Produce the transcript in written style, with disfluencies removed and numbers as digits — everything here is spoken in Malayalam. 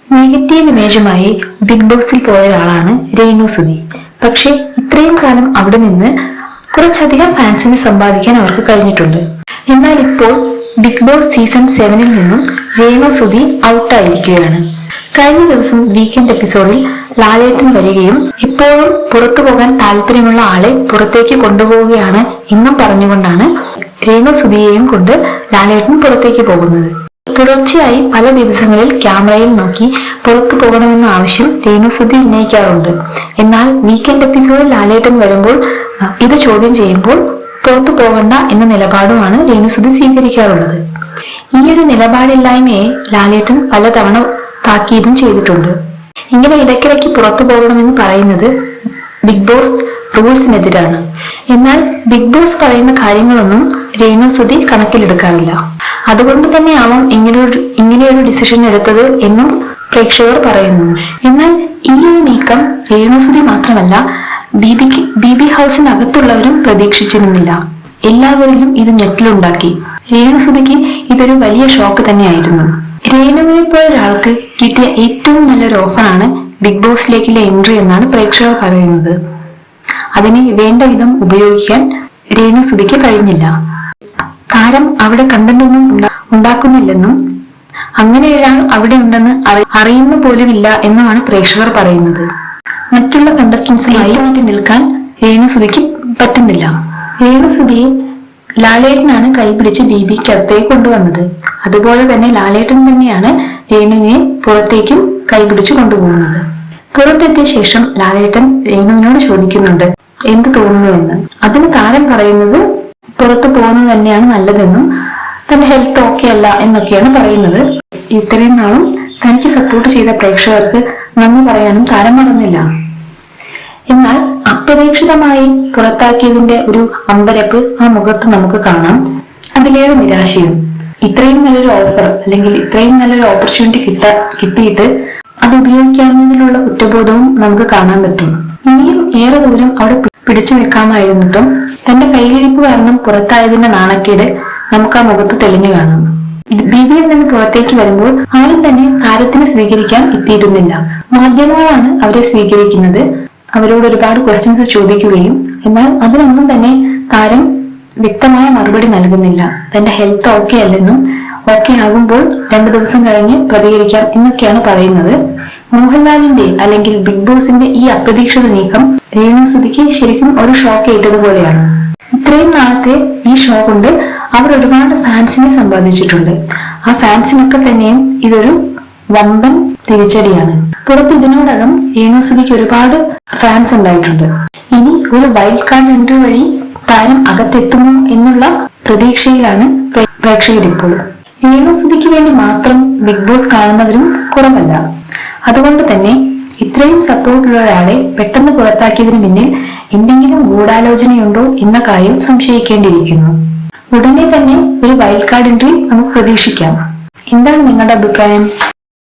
നെഗറ്റീവ് ഇമേജുമായി ബിഗ് ബോസിൽ പോയ ഒരാളാണ് രേണു സുധി. പക്ഷെ ഇത്രയും കാലം അവിടെ നിന്ന് കുറച്ചധികം ഫാൻസിനെ സമ്പാദിക്കാൻ അവർക്ക് കഴിഞ്ഞിട്ടുണ്ട്. എന്നാൽ ഇപ്പോൾ ബിഗ് ബോസ് സീസൺ 7 നിന്നും രേണു സുധി ഔട്ടായിരിക്കുകയാണ്. കഴിഞ്ഞ ദിവസം വീക്കെൻഡ് എപ്പിസോഡിൽ ലാലേട്ടൻ വരികയും ഇപ്പോഴും പുറത്തു പോകാൻ താല്പര്യമുള്ള ആളെ പുറത്തേക്ക് കൊണ്ടുപോവുകയാണ് എന്നും പറഞ്ഞുകൊണ്ടാണ് രേണു സുധിയെയും കൊണ്ട് ലാലേട്ടൻ പുറത്തേക്ക് പോകുന്നത്. തുടർച്ചയായി പല ദിവസങ്ങളിൽ ക്യാമറയിൽ നോക്കി പുറത്തു പോകണമെന്ന ആവശ്യം രേണു സുധി ഉന്നയിക്കാറുണ്ട്. എന്നാൽ വീക്കെൻഡ് എപ്പിസോഡിൽ ലാലേട്ടൻ വരുമ്പോൾ ഇത് ചോദ്യം ചെയ്യുമ്പോൾ പുറത്തു പോകണ്ട എന്ന നിലപാടുമാണ് രേണു സുധി സ്വീകരിക്കാറുള്ളത്. ഈ ഒരു നിലപാടില്ലായ്മയെ ലാലേട്ടൻ പലതവണ താക്കീതും ചെയ്തിട്ടുണ്ട്. ഇങ്ങനെ ഇടയ്ക്കിടയ്ക്ക് പുറത്തു പോകണമെന്ന് പറയുന്നത് ബിഗ് ബോസ് റൂൾസിനെതിരാണ്. എന്നാൽ ബിഗ് ബോസ് പറയുന്ന കാര്യങ്ങളൊന്നും രേണു സുധി കണക്കിലെടുക്കാറില്ല. അതുകൊണ്ട് തന്നെ ആവാം ഇങ്ങനെയൊരു ഡിസിഷൻ എടുത്തത് എന്നും പ്രേക്ഷകർ പറയുന്നു. എന്നാൽ ഈ ഒരു നീക്കം രേണു സുധി മാത്രമല്ല, ബിബി ഹൗസിനകത്തുള്ളവരും പ്രതീക്ഷിച്ചിരുന്നില്ല. എല്ലാവരിലും ഇത് ഞെട്ടിലുണ്ടാക്കി. രേണു സുധിക്ക് ഇതൊരു വലിയ ഷോക്ക് തന്നെയായിരുന്നു. രേണുവിനെ പോലെ ഒരാൾക്ക് കിട്ടിയ ഏറ്റവും നല്ലൊരു ഓഫറാണ് ബിഗ് ബോസിലേക്കുള്ള എൻട്രി എന്നാണ് പ്രേക്ഷകർ പറയുന്നത്. അതിനെ വേണ്ട വിധം ഉപയോഗിക്കാൻ രേണു സുധിക്ക് കഴിഞ്ഞില്ല. താരം അവിടെ കണ്ടന്റൊന്നും ഉണ്ടാക്കുന്നില്ലെന്നും അങ്ങനെ ഒരാൾ അവിടെ ഉണ്ടെന്ന് അറിയുന്ന പോലുമില്ല എന്നുമാണ് പ്രേക്ഷകർ പറയുന്നത്. മറ്റുള്ള കണ്ടസ്റ്റൻസുമായി നിൽക്കാൻ രേണു സുധിക്ക് പറ്റുന്നില്ല. രേണു സുധിയെ ലാലേട്ടനാണ് കൈപിടിച്ച് ബിബിക്കകത്തേക്ക് കൊണ്ടുവന്നത്. അതുപോലെ തന്നെ ലാലേട്ടൻ തന്നെയാണ് രേണുവിനെ പുറത്തേക്കും കൈപിടിച്ചു കൊണ്ടുപോകുന്നത്. പുറത്തെത്തിയ ശേഷം ലാലേട്ടൻ രേണുവിനോട് ചോദിക്കുന്നുണ്ട് എന്ത് തോന്നുന്നു എന്ന്. അതിന് താരം പറയുന്നത് പുറത്തു പോകുന്നത് തന്നെയാണ് നല്ലതെന്നും തന്റെ ഹെൽത്ത് ഓക്കെ അല്ല എന്നൊക്കെയാണ് പറയുന്നത്. ഇത്രയും നാളും തനിക്ക് സപ്പോർട്ട് ചെയ്ത പ്രേക്ഷകർക്ക് നന്ദി പറയാനും താരം മറന്നില്ല. എന്നാൽ അപ്രതീക്ഷിതമായി പുറത്താക്കിയതിന്റെ ഒരു അമ്പരപ്പ് ആ മുഖത്ത് നമുക്ക് കാണാം. അതിലേറെ നിരാശയും. ഇത്രയും നല്ലൊരു ഓഫർ അല്ലെങ്കിൽ ഇത്രയും നല്ലൊരു ഓപ്പർച്യൂണിറ്റി കിട്ടിയിട്ട് അത് ഉപയോഗിക്കാവുന്നതിലുള്ള കുറ്റബോധവും നമുക്ക് കാണാൻ പറ്റും. ഇനിയും ഏറെ ദൂരം അവിടെ പിടിച്ചു നിൽക്കാമായിരുന്നിട്ടും തന്റെ കയ്യിലിരിപ്പ് കാരണം പുറത്തായതിന്റെ നാണക്കേട് നമുക്ക് ആ മുഖത്ത് തെളിഞ്ഞു കാണാം. ബിബിയിൽ നിന്ന് പുറത്തേക്ക് വരുമ്പോൾ ആരും തന്നെ താരത്തിന് സ്വീകരിക്കാൻ എത്തിയിരുന്നില്ല. മാധ്യമങ്ങളാണ് അവരെ സ്വീകരിക്കുന്നത്. അവരോട് ഒരുപാട് ക്വസ്റ്റ്യൻസ് ചോദിക്കുകയും എന്നാൽ അതിനൊന്നും തന്നെ താരം വ്യക്തമായ മറുപടി നൽകുന്നില്ല. തന്റെ ഹെൽത്ത് ഓക്കെ അല്ലെന്നും ഓക്കെ ആകുമ്പോൾ 2 ദിവസം കഴിഞ്ഞ് പ്രതികരിക്കാം എന്നൊക്കെയാണ് പറയുന്നത്. മോഹൻലാലിന്റെ അല്ലെങ്കിൽ ബിഗ് ബോസിന്റെ ഈ അപ്രതീക്ഷിത നീക്കം രേണു സുധിക്ക് ശരിക്കും ഒരു ഷോക്ക് ഏറ്റതുപോലെയാണ്. ഇത്രയും നാളത്തെ ഈ ഷോ കൊണ്ട് അവർ ഒരുപാട് ഫാൻസിനെ സമ്പാദിച്ചിട്ടുണ്ട്. ആ ഫാൻസിനൊക്കെ തന്നെയും ഇതൊരു വമ്പൻ തിരിച്ചടിയാണ്. പുറത്ത് ഇതിനോടകം രേണു സുധിക്ക് ഒരുപാട് ഫാൻസ് ഉണ്ടായിട്ടുണ്ട്. ഇനി ഒരു വൈൽഡ് കാർഡ് എൻട്രി വഴി താരം അകത്തെത്തുമോ എന്നുള്ള പ്രതീക്ഷയിലാണ് പ്രേക്ഷകരിപ്പോൾ. രേണു സുധിക്ക് വേണ്ടി മാത്രം ബിഗ് ബോസ് കാണുന്നവരും കുറവല്ല. അതുകൊണ്ട് തന്നെ ഇത്രയും സപ്പോർട്ടുള്ള ഒരാളെ പെട്ടെന്ന് പുറത്താക്കിയതിന് പിന്നിൽ എന്തെങ്കിലും ഗൂഢാലോചനയുണ്ടോ എന്ന കാര്യം സംശയിക്കേണ്ടിയിരിക്കുന്നു. ഉടനെ തന്നെ ഒരു വൈൽഡ് കാർഡ് എൻട്രി നമുക്ക് പ്രതീക്ഷിക്കാം. എന്താണ് നിങ്ങളുടെ അഭിപ്രായം?